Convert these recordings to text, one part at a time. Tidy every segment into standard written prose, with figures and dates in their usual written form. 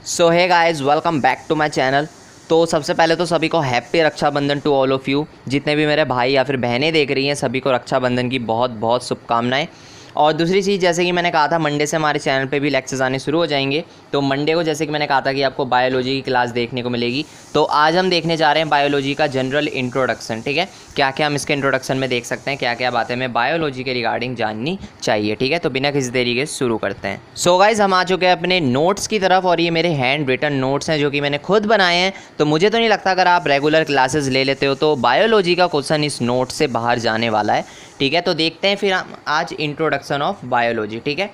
So hey guys, welcome back to my channel. तो सबसे पहले तो सभी को happy Rakshabandhan to all of you. जितने भी मेरे भाई या फिर बहनें देख रही हैं सभी को रक्षाबंधन की बहुत बहुत शुभकामनाएं। और दूसरी चीज़, जैसे कि मैंने कहा था, मंडे से हमारे चैनल पे भी लेक्चर्स आने शुरू हो जाएंगे। तो मंडे को जैसे कि मैंने कहा था कि आपको बायोलॉजी की क्लास देखने को मिलेगी। तो आज हम देखने जा रहे हैं बायोलॉजी का जनरल इंट्रोडक्शन। ठीक है, क्या क्या हम इसके इंट्रोडक्शन में देख सकते हैं, क्या क्या बातें हमें बायोलॉजी के रिगार्डिंग जाननी चाहिए। ठीक है, तो बिना किसी देरी के शुरू करते हैं। सो गाइज, हम आ चुके हैं अपने नोट्स की तरफ और ये मेरे हैंड रिटन नोट्स हैं जो कि मैंने खुद बनाए हैं। तो मुझे तो नहीं लगता अगर आप रेगुलर क्लासेस ले लेते हो तो बायोलॉजी का क्वेश्चन इस नोट से बाहर जाने वाला है। ठीक है, तो देखते हैं फिर हम आज इंट्रोडक्शन ऑफ बायोलॉजी। ठीक है,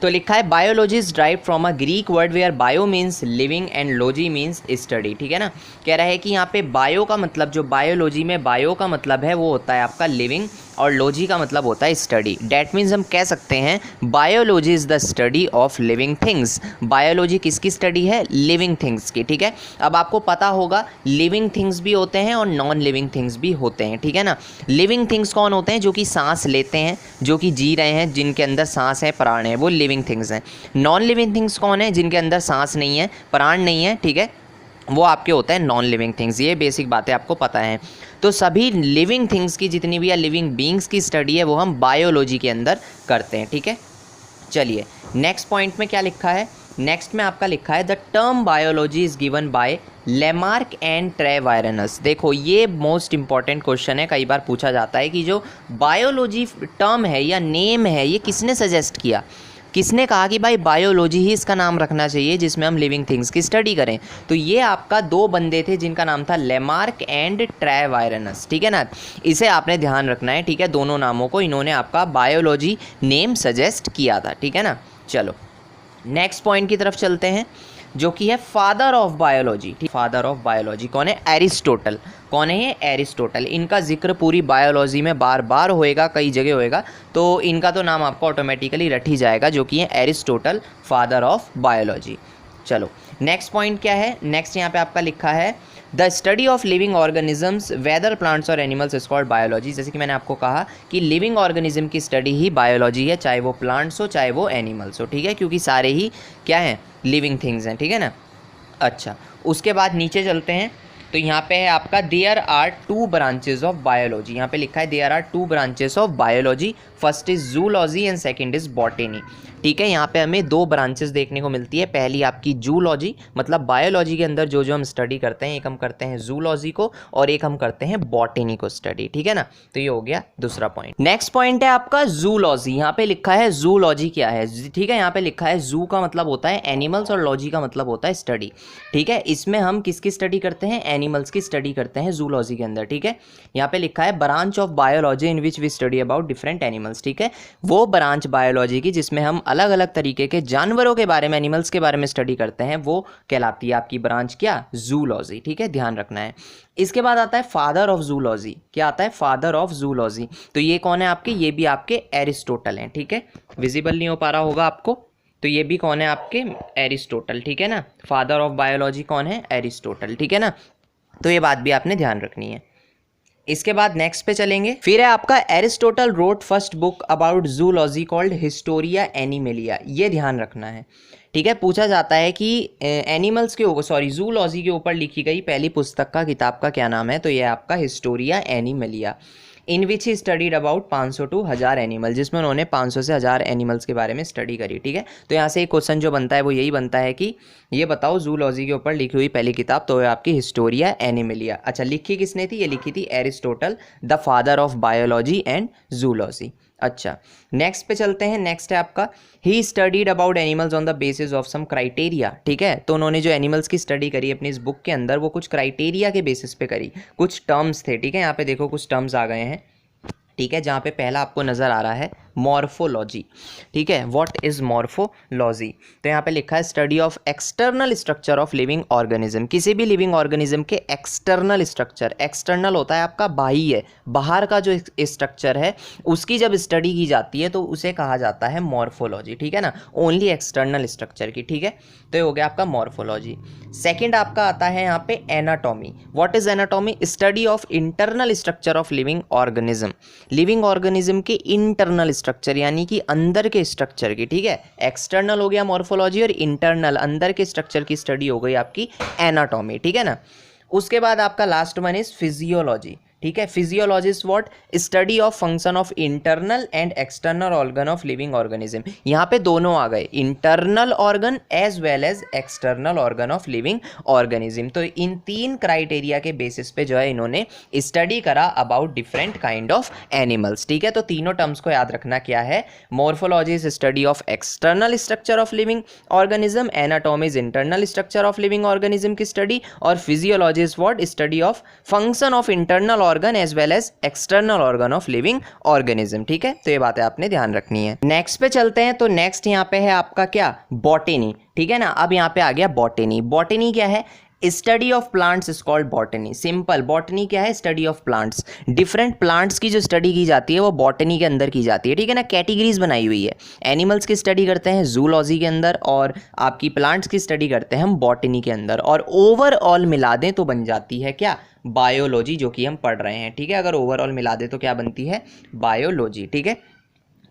तो लिखा है biology is drive from a Greek word where bio means living and logy means study. ठीक है ना, कह रहा है कि यहाँ पे बायो का मतलब, जो बायोलॉजी में बायो का मतलब है वो होता है आपका लिविंग और लॉजी का मतलब होता है स्टडी। डैट मीन्स हम कह सकते हैं biology is the study of living things. Biology किसकी स्टडी है? लिविंग थिंग्स की। ठीक है, अब आपको पता होगा लिविंग थिंग्स भी होते हैं और नॉन लिविंग थिंग्स भी होते हैं। ठीक है ना, लिविंग थिंग्स कौन होते हैं? जो कि सांस लेते हैं, जो कि जी रहे हैं, जिनके अंदर सांस है, प्राण है, वो लिविंग थिंग्स हैं। नॉन लिविंग थिंग्स कौन है? जिनके अंदर सांस नहीं है, प्राण नहीं है। ठीक है, वो आपके होते हैं नॉन लिविंग थिंग्स। ये बेसिक बातें आपको पता है। तो सभी लिविंग थिंग्स की जितनी भी या लिविंग बींग्स की स्टडी है वो हम बायोलॉजी के अंदर करते हैं। ठीक है, चलिए नेक्स्ट पॉइंट में क्या लिखा है। नेक्स्ट में आपका लिखा है the term biology is given by Lamarck and Treviranus. देखो, ये मोस्ट इंपॉर्टेंट क्वेश्चन है, कई बार पूछा जाता है कि जो बायोलॉजी टर्म है या नेम है ये किसने सजेस्ट किया, किसने कहा कि भाई बायोलॉजी ही इसका नाम रखना चाहिए जिसमें हम लिविंग थिंग्स की स्टडी करें। तो ये आपका दो बंदे थे जिनका नाम था लेमार्क एंड ट्रेवायरनस। ठीक है ना, इसे आपने ध्यान रखना है। ठीक है, दोनों नामों को इन्होंने आपका बायोलॉजी नेम सजेस्ट किया था। ठीक है ना, चलो नेक्स्ट पॉइंट की तरफ चलते हैं जो कि है father of biology. Father of biology कौन है? एरिस्टोटल। कौन है ये? एरिस्टोटल। इनका जिक्र पूरी बायोलॉजी में बार बार होएगा, कई जगह होएगा, तो इनका तो नाम आपको ऑटोमेटिकली रट ही जाएगा, जो कि है एरिस्टोटल, फादर ऑफ बायोलॉजी। चलो नेक्स्ट पॉइंट क्या है? नेक्स्ट यहाँ पे आपका लिखा है the study of living organisms whether plants और एनिमल्स इज कॉल्ड बायोलॉजी। जैसे कि मैंने आपको कहा कि लिविंग ऑर्गेनिज्म की स्टडी ही बायोलॉजी है, चाहे वो प्लांट्स हो चाहे वो एनिमल्स हो। ठीक है, क्योंकि सारे ही क्या हैं? लिविंग थिंग्स हैं। ठीक है ना, अच्छा उसके बाद नीचे चलते हैं। तो यहाँ पे है आपका there are two branches of biology. यहाँ पे लिखा है there are two branches of biology, first is zoology and second is botany. ठीक है, यहाँ पे हमें दो ब्रांचेस देखने को मिलती है। पहली आपकी जूलॉजी, मतलब बायोलॉजी के अंदर जो जो हम स्टडी करते हैं, एक हम करते हैं जूलॉजी को और एक हम करते हैं बॉटनी को स्टडी। ठीक है ना, तो ये हो गया दूसरा पॉइंट। नेक्स्ट पॉइंट है आपका जूलॉजी। यहाँ पे लिखा है जूलॉजी क्या है? ठीक है, यहाँ पे लिखा है जू का मतलब होता है एनिमल्स और लॉजी का मतलब होता है स्टडी। ठीक है, इसमें हम किसकी स्टडी करते हैं? एनिमल्स की स्टडी करते हैं जूलॉजी के अंदर। ठीक है, यहाँ पे लिखा है branch of biology in which we study about different animals. ठीक है, वो ब्रांच बायोलॉजी की जिसमें हम अलग अलग तरीके के जानवरों के बारे में, एनिमल्स के बारे में स्टडी करते हैं, वो कहलाती है आपकी ब्रांच क्या? जूलॉजी। ठीक है, ध्यान रखना है। इसके बाद आता है फादर ऑफ जूलॉजी। क्या आता है? Father of zoology. तो ये कौन है आपके? ये भी आपके एरिस्टोटल हैं। ठीक है, विजिबल नहीं हो पा रहा होगा आपको, तो ये भी कौन है? आपके एरिस्टोटल। ठीक है ना, फादर ऑफ बायोलॉजी कौन है? एरिस्टोटल। ठीक है ना, तो ये बात भी आपने ध्यान रखनी है। इसके बाद नेक्स्ट पे चलेंगे। फिर है आपका Aristotle wrote first book about zoology called historia animalia. ये ध्यान रखना है। ठीक है, पूछा जाता है कि एनिमल्स के ऊपर, सॉरी जूलॉजी के ऊपर लिखी गई पहली पुस्तक का, किताब का क्या नाम है? तो ये आपका Historia animalia, in which he studied about 500 to 1000 animal, जिसमें उन्होंने 500 से 1000 एनिमल्स के बारे में स्टडी करी। ठीक है, तो यहाँ से एक क्वेश्चन जो बनता है वो यही बनता है कि ये बताओ जूलॉजी के ऊपर लिखी हुई पहली किताब, तो है आपकी हिस्टोरिया एनिमेलिया। अच्छा, लिखी किसने थी? ये लिखी थी Aristotle, the father of biology and zoology. अच्छा, नेक्स्ट पे चलते हैं। नेक्स्ट है आपका he studied about animals on the basis of some criteria. ठीक है, तो उन्होंने जो एनिमल्स की स्टडी करी अपनी इस बुक के अंदर, वो कुछ क्राइटेरिया के बेसिस पे करी, कुछ टर्म्स थे। ठीक है, यहाँ पे देखो कुछ टर्म्स आ गए हैं। ठीक है, जहाँ पे पहला आपको नज़र आ रहा है मॉर्फोलॉजी। ठीक है, व्हाट इज मॉर्फोलॉजी? तो यहाँ पे लिखा है study of external structure of living organism. किसी भी लिविंग ऑर्गेनिज्म के एक्सटर्नल स्ट्रक्चर, एक्सटर्नल होता है आपका बाह्य, बाहर का जो स्ट्रक्चर है उसकी जब स्टडी की जाती है तो उसे कहा जाता है मॉर्फोलॉजी। ठीक है ना, ओनली एक्सटर्नल स्ट्रक्चर की। ठीक है, तो ये हो गया आपका मॉर्फोलॉजी। सेकेंड आपका आता है यहाँ पे anatomy. What is anatomy? Study of internal structure of living organism. Living organism के इंटरनल स्ट्रक्चर यानी कि अंदर के स्ट्रक्चर की, ठीक है। एक्सटर्नल हो गया मॉर्फोलॉजी और इंटरनल अंदर के स्ट्रक्चर की स्टडी हो गई आपकी एनाटॉमी, ठीक है ना। उसके बाद आपका लास्ट वन इज फिजियोलॉजी, ठीक है। Physiology is what, study of function of internal and external organ of living organism. यहाँ पे दोनों आ गए, internal organ as well as external organ of living organism. तो इन 3 क्राइटेरिया के बेसिस पे जो है इन्होंने स्टडी करा about different kind of animals, ठीक है। तो तीनों टर्म्स को याद रखना क्या है, morphology is study of external structure of living organism, anatomy is internal structure of living organism की स्टडी, और physiology is what, study of function of internal organ as well as external organ of living organism, ठीक है। तो ये बातें आपने ध्यान रखनी है। नेक्स्ट पे चलते हैं। तो नेक्स्ट यहाँ पे है आपका क्या, बॉटनी, ठीक है ना। अब यहाँ पे आ गया बॉटनी। बॉटनी क्या है, study of plants is called botany. Simple, botany क्या है, study of plants. Different plants की जो स्टडी की जाती है वो बॉटनी के अंदर की जाती है, ठीक है ना। कैटेगरीज बनाई हुई है, एनिमल्स की स्टडी करते हैं जूलॉजी के अंदर, और आपकी प्लांट्स की स्टडी करते हैं हम बॉटनी के अंदर, और ओवरऑल मिला दें तो बन जाती है क्या, बायोलॉजी, जो कि हम पढ़ रहे हैं, ठीक है। अगर ओवरऑल मिला दे तो क्या बनती है, बायोलॉजी, ठीक है।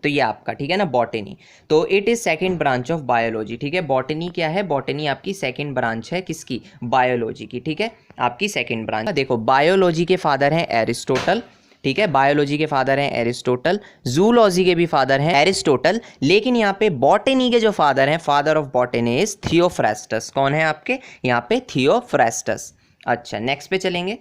तो ये आपका, ठीक है ना, बॉटनी। तो it is second branch of biology, ठीक है। बॉटनी क्या है, बॉटनी आपकी सेकंड ब्रांच है किसकी, बायोलॉजी की, ठीक है, आपकी सेकंड ब्रांच। देखो बायोलॉजी के फादर हैं एरिस्टोटल, ठीक है, बायोलॉजी के फादर हैं एरिस्टोटल, जूलॉजी के भी फादर हैं एरिस्टोटल, लेकिन यहाँ पे बॉटनी के जो फादर हैं, father of botany is Theophrastus. कौन है आपके यहाँ पे, थियोफ्रास्टस। अच्छा, नेक्स्ट पे चलेंगे।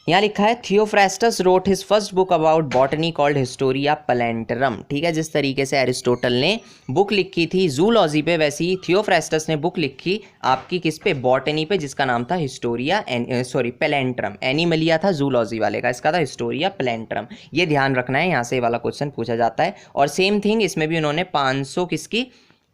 यहाँ लिखा है Theophrastus wrote his first book about botany called Historia Plantarum, ठीक है। जिस तरीके से एरिस्टोटल ने बुक लिखी थी जूलॉजी पे, वैसे ही थियोफ्रास्टस ने बुक लिखी आपकी किस पे, बॉटनी पे, जिसका नाम था हिस्टोरिया प्लैंटरम। एनिमलिया था जूलॉजी वाले का, इसका था हिस्टोरिया प्लैंटरम। ये ध्यान रखना है, यहाँ से वाला क्वेश्चन पूछा जाता है। और सेम थिंग इसमें भी उन्होंने 500 किसकी,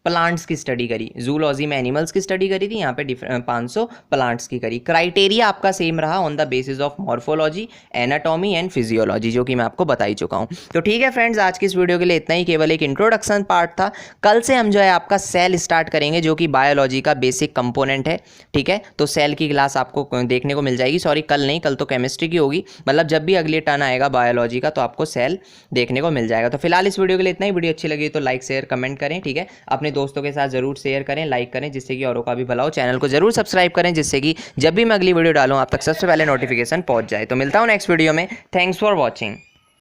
प्लांट्स की स्टडी करी। जूलॉजी में एनिमल्स की स्टडी करी थी, यहाँ पे 500 प्लांट्स की करी। क्राइटेरिया आपका सेम रहा, on the basis of morphology, anatomy and physiology, जो कि मैं आपको बता ही चुका हूँ। तो ठीक है फ्रेंड्स, आज की इस वीडियो के लिए इतना ही, केवल एक इंट्रोडक्शन पार्ट था। कल से हम जो है आपका सेल स्टार्ट करेंगे, जो कि बायोलॉजी का बेसिक कंपोनेंट है, ठीक है। तो सेल की क्लास आपको देखने को मिल जाएगी। सॉरी, कल नहीं, कल तो केमिस्ट्री की होगी, मतलब जब भी अगले टर्न आएगा बायोलॉजी का तो आपको सेल देखने को मिल जाएगा। तो फिलहाल इस वीडियो के लिए इतना ही। वीडियो अच्छी लगी तो लाइक शेयर कमेंट करें, ठीक है। अपने दोस्तों के साथ जरूर शेयर करें, लाइक करें, जिससे कि औरों का भी भला हो। चैनल को जरूर सब्सक्राइब करें, जिससे कि जब भी मैं अगली वीडियो डालूं आप तक सबसे पहले नोटिफिकेशन पहुंच जाए। तो मिलता हूं नेक्स्ट वीडियो में। Thanks for watching.